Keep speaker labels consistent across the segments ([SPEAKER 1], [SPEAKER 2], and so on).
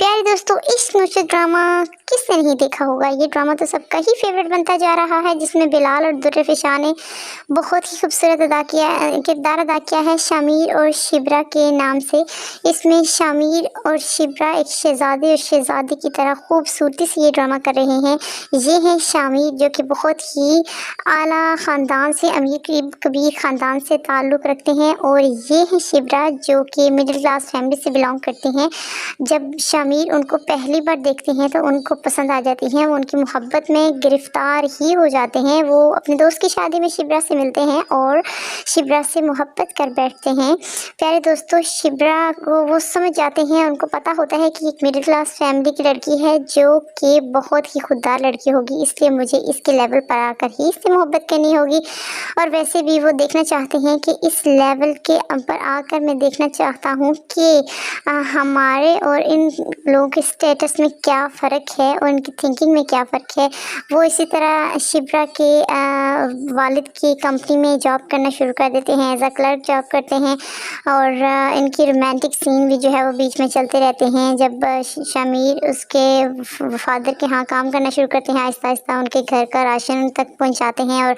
[SPEAKER 1] प्यारे दोस्तों, इस नुसरत ड्रामा किसने नहीं देखा होगा। ये ड्रामा तो सबका ही फेवरेट बनता जा रहा है, जिसमें बिलाल और दुर्र फिशा ने बहुत ही खूबसूरत किरदार अदा किया है शामिर और शिब्रा के नाम से। इसमें शामिर और शिब्रा एक शहजादे और शहजादी की तरह खूबसूरती से ये ड्रामा कर रहे हैं। ये हैं शामिर, जो कि बहुत ही आला ख़ानदान से, अमीर कबीर ख़ानदान से ताल्लुक़ रखते हैं, और ये हैं शिब्रा, जो कि मिडिल क्लास फैमिली से बिलोंग करते हैं। जब शामिर उनको पहली बार देखते हैं तो उनको पसंद आ जाती हैं, वो उनकी मोहब्बत में गिरफ्तार ही हो जाते हैं। वो अपने दोस्त की शादी में शिब्रा से मिलते हैं और शिब्रा से मोहब्बत कर बैठते हैं। प्यारे दोस्तों, शिब्रा को वो समझ जाते हैं, उनको पता होता है कि एक मिडिल क्लास फैमिली की लड़की है जो कि बहुत ही खुददार लड़की होगी, इसलिए मुझे इसके लेवल पर आकर ही इससे मोहब्बत करनी होगी। और वैसे भी वो देखना चाहते हैं कि इस लेवल के पर आकर मैं देखना चाहता हूँ कि हमारे और इन लोगों के स्टेटस में क्या फ़र्क है और इनकी थिंकिंग में क्या फ़र्क है। वो इसी तरह शिब्रा के वालिद की कंपनी में जॉब करना शुरू कर देते हैं, एज अ क्लर्क जॉब करते हैं। और इनकी रोमांटिक सीन भी जो है वो बीच में चलते रहते हैं। जब शामिर उसके फादर के यहाँ काम करना शुरू करते हैं, आहिस्ता आहिस्ता उनके घर का राशन उन तक पहुँचाते हैं, और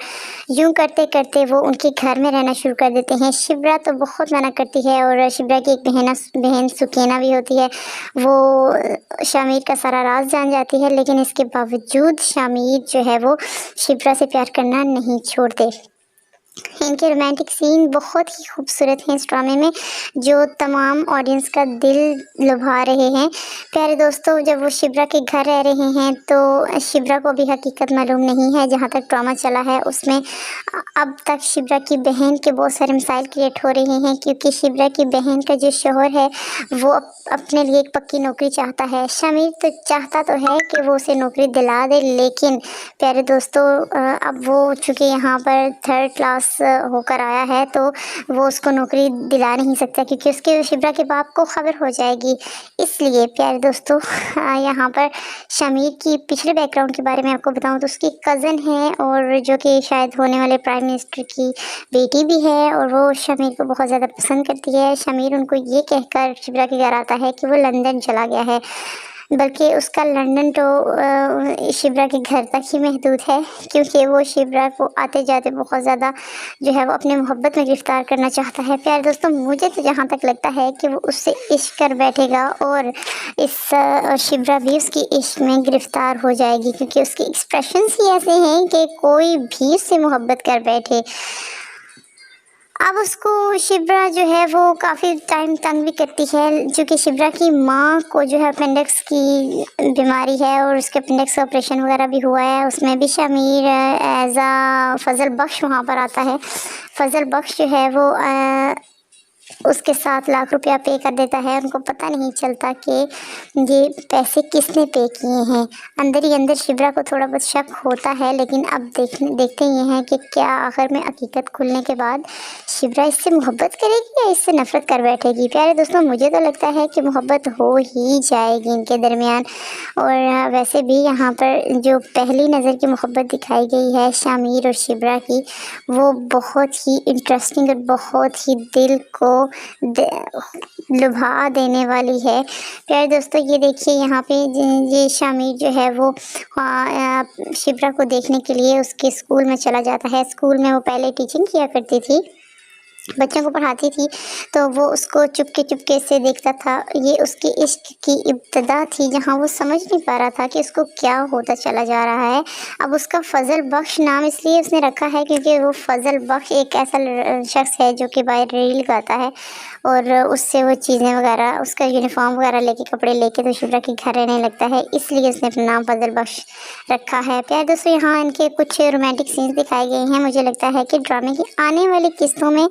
[SPEAKER 1] यूँ करते करते वो उनके घर में रहना शुरू कर देते हैं। शिब्रा तो बहुत मना करती है, और शिब्रा की एक बहन सुकैना भी होती है, वो शामिर का सारा राज जान जाती है। लेकिन इसके बावजूद शामिर जो है वो शिब्रा से प्यार करना नहीं छोड़ते। इनके रोमांटिक सीन बहुत ही खूबसूरत हैं इस ड्रामे में, जो तमाम ऑडियंस का दिल लुभा रहे हैं। प्यारे दोस्तों, जब वो शिब्रा के घर रह रहे हैं तो शिब्रा को भी हकीकत मालूम नहीं है। जहाँ तक ड्रामा चला है उसमें अब तक शिब्रा की बहन के बहुत सारे मसाइल क्रिएट हो रहे हैं, क्योंकि शिब्रा की बहन का जो शौहर है वो अपने लिए एक पक्की नौकरी चाहता है। शामिर तो चाहता तो है कि वो उसे नौकरी दिला दे, लेकिन प्यारे दोस्तों अब वो चूँकि यहाँ पर थर्ड क्लास होकर आया है तो वो उसको नौकरी दिला नहीं सकता, क्योंकि उसके शिब्रा के बाप को खबर हो जाएगी। इसलिए प्यारे दोस्तों, यहाँ पर शामिर की पिछले बैकग्राउंड के बारे में आपको बताऊँ तो उसकी कज़न है, और जो कि शायद होने वाले प्राइम मिनिस्टर की बेटी भी है, और वो शामिर को बहुत ज़्यादा पसंद करती है। शामिर उनको ये कहकर शिब्रा के घर आता है कि वो लंदन चला गया है, बल्कि उसका लंदन तो शिब्रा के घर तक ही महदूद है, क्योंकि वो शिब्रा को आते जाते बहुत ज़्यादा जो है वो अपने मोहब्बत में गिरफ़्तार करना चाहता है। प्यारे दोस्तों, मुझे तो जहाँ तक लगता है कि वो उससे इश्क कर बैठेगा, और इस शिब्रा भी उसकी इश्क में गिरफ़्तार हो जाएगी, क्योंकि उसके एक्सप्रेशंस ही ऐसे हैं कि कोई भी उससे मोहब्बत कर बैठे। अब उसको शिब्रा जो है वो काफ़ी टाइम तंग भी करती है, क्योंकि शिब्रा की माँ को जो है अपेंडिक्स की बीमारी है, और उसके अपेंडिक्स का ऑपरेशन वगैरह भी हुआ है। उसमें भी शामिर एज आ फजल बख्श वहाँ पर आता है। फजल बख्श जो है वो उसके 7 लाख रुपया पे कर देता है। उनको पता नहीं चलता कि ये पैसे किसने पे किए हैं। अंदर ही अंदर शिब्रा को थोड़ा बहुत शक होता है, लेकिन अब देखते ये हैं कि क्या आखिर में हकीकत खुलने के बाद शिब्रा इससे मोहब्बत करेगी या इससे नफ़रत कर बैठेगी। प्यारे दोस्तों, मुझे तो लगता है कि मोहब्बत हो ही जाएगी इनके दरमियान। और वैसे भी यहाँ पर जो पहली नज़र की मोहब्बत दिखाई गई है शामिर और शिब्रा की, वो बहुत ही इंटरेस्टिंग और बहुत ही दिल को लुभा देने वाली है। प्यारे दोस्तों, ये देखिए यहाँ पे ये शामिर जो है वो शिब्रा को देखने के लिए उसके स्कूल में चला जाता है। स्कूल में वो पहले टीचिंग किया करती थी, बच्चों को पढ़ाती थी, तो वो उसको चुपके से देखता था। ये उसकी इश्क की इब्तिदा थी, जहाँ वो समझ नहीं पा रहा था कि उसको क्या होता चला जा रहा है। अब उसका फ़ज़ल बख्श नाम इसलिए उसने रखा है क्योंकि वो फ़ज़ल बख्श एक ऐसा शख्स है जो कि बाहर रील गाता है, और उससे वो चीज़ें वगैरह, उसका यूनिफॉर्म वगैरह लेके, कपड़े लेके तो शिब्रा के घर रहने लगता है, इसलिए उसने अपना नाम फ़ज़ल बख्श रखा है। प्यारे दोस्तों, यहाँ इनके कुछ रोमांटिक सीन्स दिखाए गए हैं। मुझे लगता है कि ड्रामे की आने वाली किस्तों में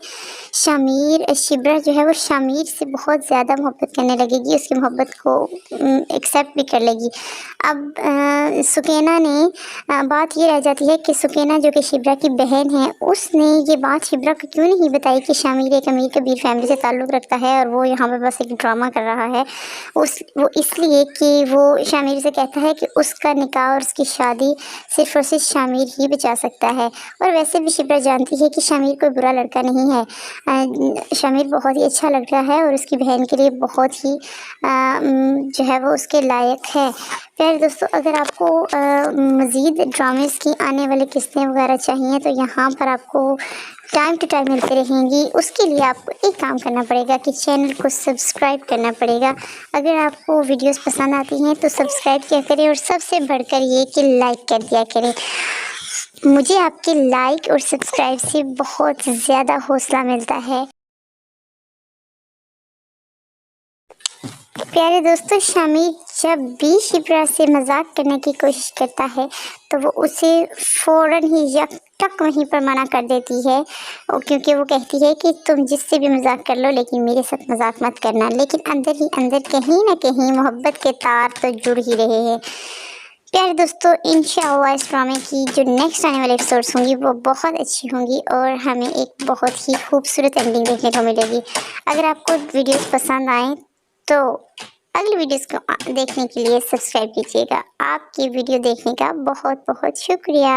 [SPEAKER 1] शिब्रा जो है वो शामिर से बहुत ज़्यादा मोहब्बत करने लगेगी, उसकी मोहब्बत को एक्सेप्ट भी कर लेगी। अब सुकैना ने बात ये रह जाती है कि सुकैना जो कि शिब्रा की बहन है, उसने ये बात शिब्रा को क्यों नहीं बताई कि शामिर एक अमीर कबीर फैमिली से ताल्लुक़ ताल्लुक़ रखता है और वो यहाँ पे बस एक ड्रामा कर रहा है। वो इसलिए कि वो शामिर से कहता है कि उसका निकाह और उसकी शादी सिर्फ़ और सिर्फ शामिर ही बचा सकता है। और वैसे भी शिप्रा जानती है कि शामिर कोई बुरा लड़का नहीं है। शामिर बहुत ही अच्छा लड़का है और उसकी बहन के लिए बहुत ही जो है वो उसके लायक है। प्यारे दोस्तों, अगर आपको मज़ीद ड्रामेज़ की आने वाली किस्तें वगैरह चाहिए तो यहाँ पर आपको टाइम टू टाइम मिलती रहेंगी। उसके लिए आपको एक काम करना पड़ेगा कि चैनल को सब्सक्राइब करना पड़ेगा। अगर आपको वीडियोस पसंद आती हैं तो सब्सक्राइब किया करें और सबसे बढ़कर ये कि लाइक कर दिया करें। मुझे आपके लाइक और सब्सक्राइब से बहुत ज़्यादा हौसला मिलता है। प्यारे दोस्तों, शामिर जब भी शिप्रा से मजाक करने की कोशिश करता है तो वो उसे फ़ौरन ही यकटक वहीं पर मना कर देती है, क्योंकि वो कहती है कि तुम जिससे भी मजाक कर लो लेकिन मेरे साथ मजाक मत करना। लेकिन अंदर ही अंदर कहीं ना कहीं मोहब्बत के तार तो जुड़ ही रहे हैं। प्यारे दोस्तों, इंशाअल्लाह इस ड्रामे की जो नेक्स्ट आने वाले एपिसोड्स होंगी वो बहुत अच्छी होंगी और हमें एक बहुत ही खूबसूरत एंडिंग देखने को मिलेगी। अगर आपको वीडियोस पसंद आए तो अगली वीडियोस को देखने के लिए सब्सक्राइब कीजिएगा। आपकी वीडियो देखने का बहुत बहुत शुक्रिया।